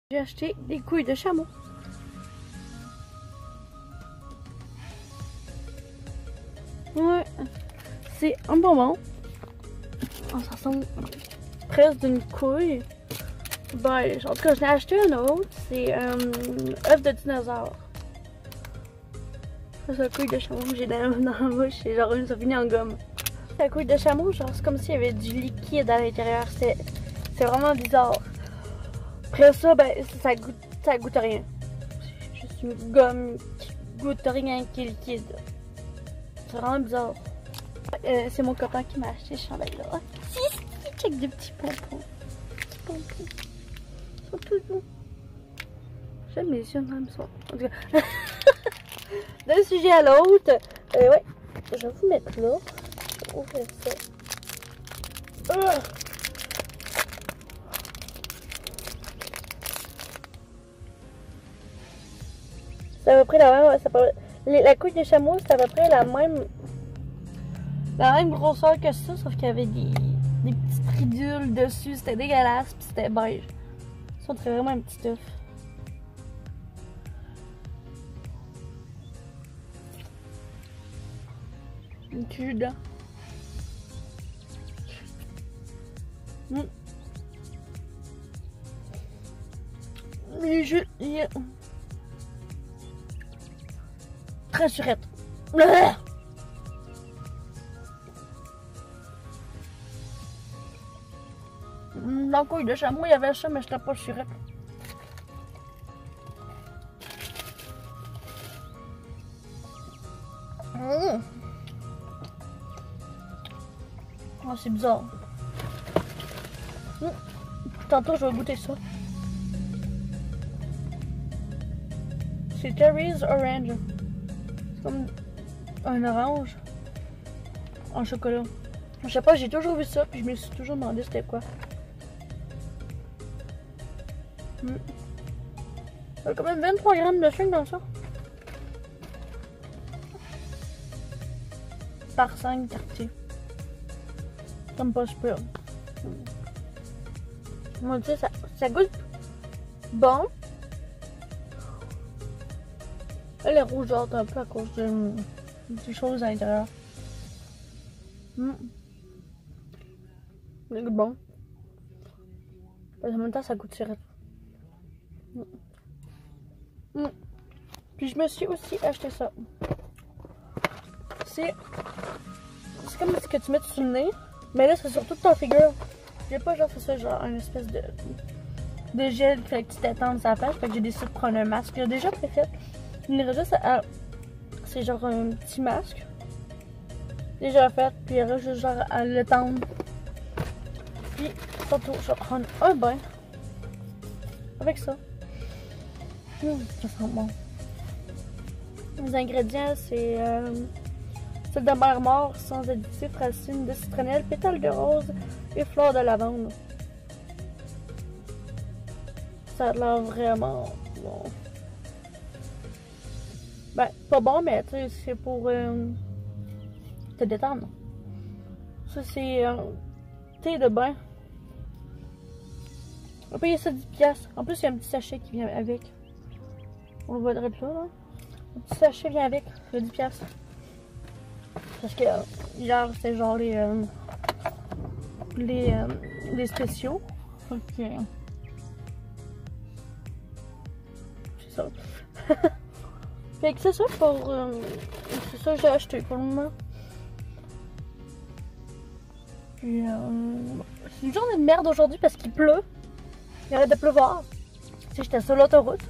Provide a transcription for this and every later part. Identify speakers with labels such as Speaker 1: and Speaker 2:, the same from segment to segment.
Speaker 1: J'ai acheté des couilles de chameau. Ouais, c'est un bonbon. Oh, ça ressemble presque d'une couille. Ben, en tout cas, j'en ai acheté un autre. C'est œuf de dinosaure. C'est la couille de chameau que j'ai dans la bouche. C'est genre une souvenir en gomme. La couille de chameau, genre, c'est comme s'il y avait du liquide à l'intérieur. C'est vraiment bizarre. Après ça, ben, ça goûte rien. C'est juste une gomme qui goûte rien, qui est liquide. C'est vraiment bizarre. C'est mon copain qui m'a acheté ce chandail là. Si, check des petits pompons. Petits pompons. Ils sont tout doux. J'aime mes yeux même ça. En tout cas, d'un sujet à l'autre. Ouais, je vais vous mettre là. Je vais ouvrir ça. C'est à peu près la même. La couille de chameau, c'est à peu près la même grosseur que ça, sauf qu'il y avait des petites ridules dessus. C'était dégueulasse, puis c'était beige. Ça, on dirait vraiment un petit œuf. Une queue dedans. Très surette. Dans la couille de chameau, il y avait ça, mais j'étais pas surette. Oh, c'est bizarre. Tantôt, je vais goûter ça. C'est Terry's Orange. C'est comme un orange en chocolat. Je sais pas, j'ai toujours vu ça, puis je me suis toujours demandé c'était quoi. Il y a quand même 23 grammes de sucre dans ça. Par 5 quartiers. Ça me passe super. Moi, tu sais, ça goûte bon. Elle est rougeâtre un peu à cause des choses à l'intérieur. Ça goûte bon. En même temps, ça goûte sirop. Puis je me suis aussi acheté ça. C'est comme ce que tu mets sur le nez. Mais là, c'est sur toute ta figure. J'ai pas genre fait ça, genre une espèce de gel qui fait que tu t'étends sa face. Fait que j'ai décidé de prendre un masque. J'ai déjà préféré. Il reste juste c'est genre un petit masque. Déjà fait. Puis il reste juste genre à l'étendre. Puis surtout, je vais prendre un bain. Avec ça. Ça sent bon. Les ingrédients, c'est celle de mer mort sans additifs, racines de citronnelle, pétales de rose et fleurs de lavande. Ça a l'air vraiment bon. Ben, pas bon, mais tu sais, c'est pour te détendre. Ça, c'est thé de bain. On va payer ça 10$. En plus, il y a un petit sachet qui vient avec. On le voit de là, là. Un petit sachet vient avec, ça fait 10$. Parce que hier, c'était genre les spéciaux. Ok. C'est ça. Fait que c'est ça pour. C'est ça que j'ai acheté pour le moment. Puis c'est une journée de merde aujourd'hui parce qu'il pleut. Il arrête de pleuvoir. Tu sais, j'étais sur l'autoroute.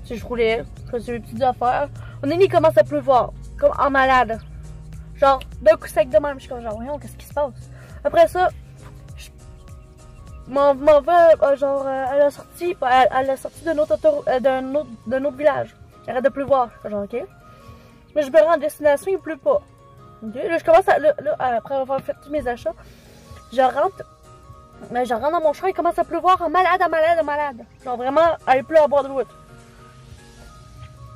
Speaker 1: Tu sais, je roulais, je faisais mes petites affaires. On est mis, il commence à pleuvoir. Comme en malade. Genre, d'un coup sec de même. Je suis comme, genre, voyons, qu'est-ce qui se passe? Après ça, je m'en vais, genre, à la sortie d'un autre village. Il arrête de pleuvoir. Genre, ok. Mais je me rends en destination, il pleut pas. Ok. Là, je commence à. Là, après avoir fait tous mes achats, je rentre dans mon champ, il commence à pleuvoir en malade. Genre, vraiment, il pleut à bord de route.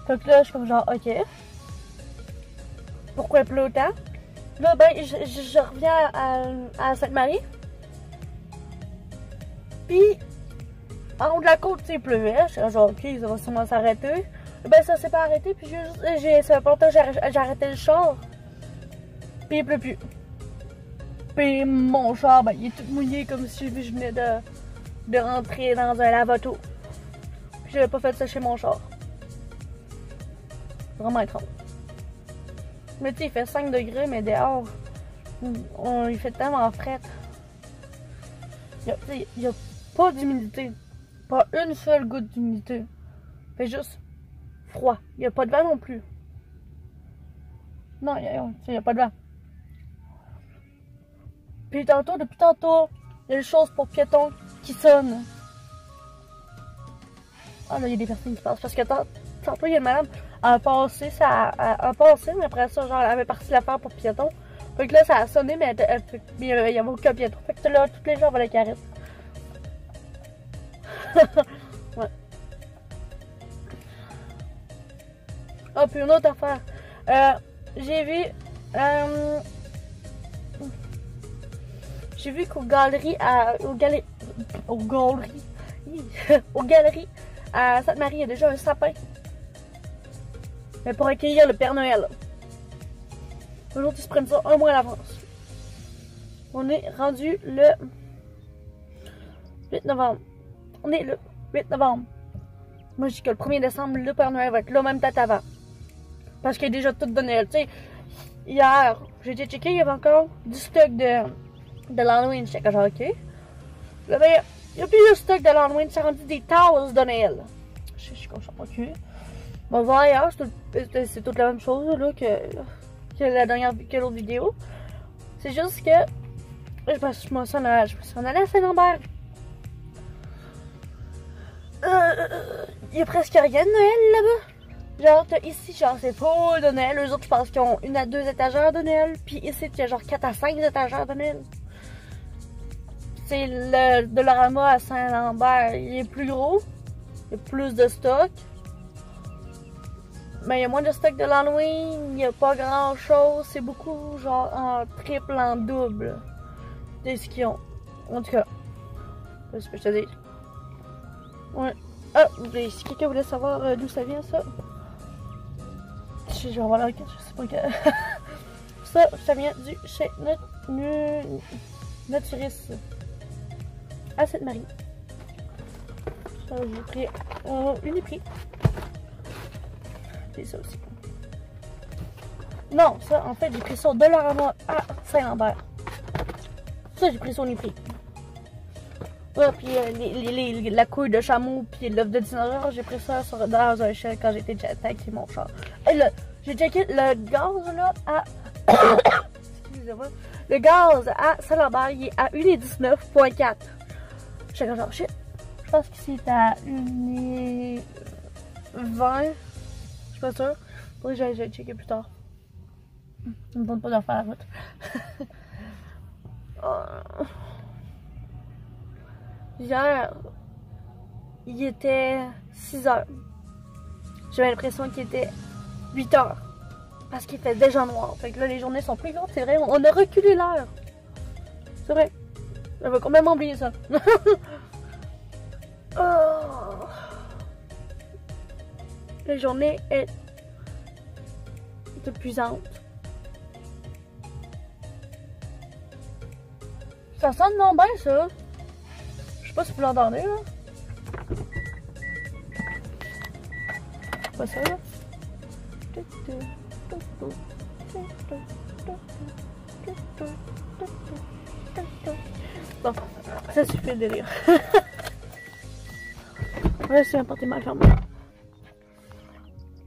Speaker 1: Donc là, je suis comme, genre, ok. Pourquoi il pleut autant? Là, ben, je reviens à Sainte-Marie. Puis, en haut de la côte, tu sais, il pleuvait. J'étais genre, ok, ça va sûrement s'arrêter. Ben, ça s'est pas arrêté, puis ça fait pas longtemps que j'ai arrêté le char. Puis il pleut plus. Puis mon char, ben, il est tout mouillé comme si je venais de rentrer dans un lave-auto. Puis j'avais pas fait ça chez mon char. Vraiment étrange. Mais tu sais, il fait 5 degrés, mais dehors, il fait tellement frais. Il y a pas d'humidité. Pas une seule goutte d'humidité. Il fait juste froid. Il n'y a pas de vent non plus. Non, il n'y a pas de vent. Puis depuis tantôt, il y a une chose pour piétons qui sonne. Ah là, il y a des personnes qui passent. Parce que tantôt, il y a une madame, elle a passé, mais après ça, genre, elle avait parti l'affaire pour piétons. Fait que là, ça a sonné, mais il n'y avait aucun piéton. Fait que là, tous les gens valaient carré. Ouais. Ah, puis une autre affaire. J'ai vu qu'aux galeries à Sainte-Marie, il y a déjà un sapin. Mais pour accueillir le Père Noël. Aujourd'hui, ils se prennent ça un mois à l'avance. On est rendu le 8 novembre. On est le 8 novembre. Moi, je dis que le 1er décembre, le Père Noël va être là, même peut-être avant. Parce qu'il y a déjà tout de Noël. Tu sais, hier, j'ai été checké, il y avait encore du stock de l'Halloween. J'étais genre, ok. Là, ben, il y a plus de stock de l'Halloween, ça rendu des tasses de Noël. Je suis comme ça, ok. Bon, voir ailleurs, c'est toute la même chose là, que l'autre vidéo. C'est juste que je me suis en allée à Saint-Lambert. Il y a presque rien de Noël là-bas. Genre, ici, genre, c'est pas de Noël. Eux autres, je pense qu'ils ont 1 à 2 étagères de Noël. Puis ici, il y a genre 4 à 5 étagères de Noël. C'est le Dollarama à Saint-Lambert, il est plus gros. Il y a plus de stock. Mais il y a moins de stock de l'Halloween. Il n'y a pas grand chose. C'est beaucoup, genre, en triple, en double de ce qu'ils ont. En tout cas, c'est ce que je te dis. Ouais. Ah, si quelqu'un voulait savoir d'où ça vient, ça. Je vais voir là, je sais pas que. ça vient du chez Naturiste à Sainte-Marie. Ça, j'ai pris Uniprix. C'est ça aussi. Non, ça, en fait, j'ai pris ça de Dollarama à Saint-Lambert. Ça, j'ai pris ça au Uniprix. Ouais, puis la couille de chameau, puis l'œuf de dinosaure, j'ai pris ça dans un shell quand j'étais checké mon char. Et là, j'ai checké le gaz là à. Excusez-moi. Le gaz à Saint-Lambert, il est à 1,19,4. J'étais comme genre shit. Je pense que c'est à 1,20. Je suis pas sûre. Faudrait que j'aille checker plus tard. Ça me tente pas de refaire la route. Hier, il était 6 h. J'avais l'impression qu'il était 8 h. Parce qu'il fait déjà noir. Fait que là, les journées sont plus grandes. C'est vrai, on a reculé l'heure. C'est vrai. J'avais complètement oublié ça. Oh. La journée est épuisante. Ça sonne non bien, ça. Je sais pas si vous l'entendez, là. C'est pas ça, là. Bon, ça suffit de délire. Ouais, c'est importé ma chambre.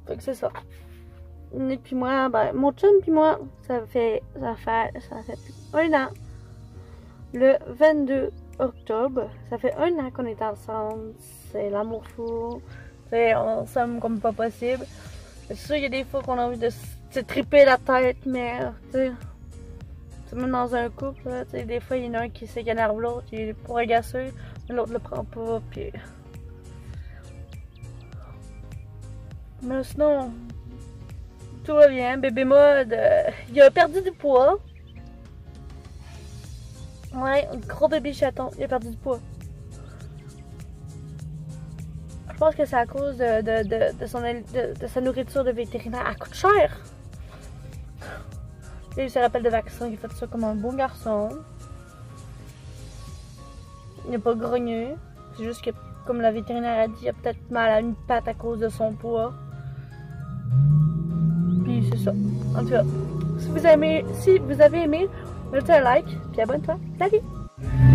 Speaker 1: Fait que c'est ça. Et puis moi, ben, mon chum puis moi, ça fait plus un an. Le 22 octobre, ça fait un an qu'on est ensemble. C'est l'amour fou. On s'aime comme pas possible. C'est sûr, il y a des fois qu'on a envie de se triper la tête, mais tu sais, même dans un couple, là, des fois il y en a un qui s'énerve l'autre, il est pour agacer, mais l'autre le prend pas, puis. Mais sinon, tout va bien. Bébé mode, il a perdu du poids. Ouais, un gros bébé chaton, il a perdu du poids. pense que c'est à cause de sa nourriture de vétérinaire. Elle coûte cher! Et il se rappelle de vaccin, il a fait ça comme un bon garçon. Il n'est pas grogné. C'est juste que, comme la vétérinaire a dit, il a peut-être mal à une patte à cause de son poids. Puis c'est ça. En tout cas, si vous avez aimé, mettez un like, puis abonne-toi. Salut!